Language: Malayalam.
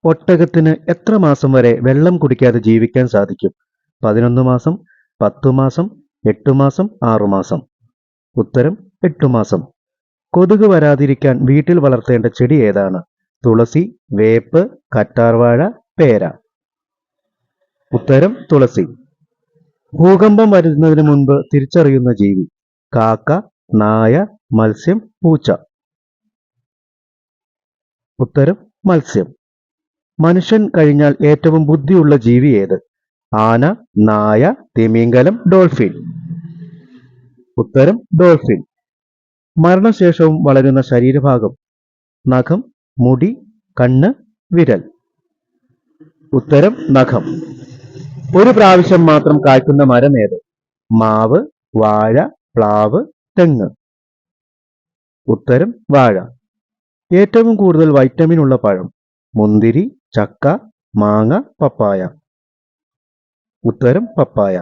ഒട്ടകത്തിന് എത്ര മാസം വരെ വെള്ളം കുടിക്കാതെ ജീവിക്കാൻ സാധിക്കും? 11 മാസം, 10 മാസം, 8 മാസം, 6 മാസം. ഉത്തരം 8 മാസം. കൊതുക് വരാതിരിക്കാൻ വീട്ടിൽ വളർത്തേണ്ട ചെടി ഏതാണ്? തുളസി, വേപ്പ്, കറ്റാർവാഴ, പേര. ഉത്തരം തുളസി. ഭൂകമ്പം വരുന്നതിന് മുൻപ് തിരിച്ചറിയുന്ന ജീവി? കാക്ക, നായ, മത്സ്യം, പൂച്ച. ഉത്തരം മത്സ്യം. മനുഷ്യൻ കഴിഞ്ഞാൽ ഏറ്റവും ബുദ്ധിയുള്ള ജീവി ഏത്? ആന, നായ, തിമിംഗലം, ഡോൾഫിൻ. ഉത്തരം ഡോൾഫിൻ. മരണശേഷവും വളരുന്ന ശരീരഭാഗം? നഖം, മുടി, കണ്ണ്, വിരൽ. ഉത്തരം നഖം. ഒരു പ്രാവശ്യം മാത്രം കായ്ക്കുന്ന മരം ഏത്? മാവ്, വാഴ, പ്ലാവ്, തെങ്ങ്. ഉത്തരം വാഴ. ഏറ്റവും കൂടുതൽ വൈറ്റമിൻ ഉള്ള പഴം? മുന്തിരി, ചക്ക, മാങ്ങ, പപ്പായ. ഉത്തരം പപ്പായ.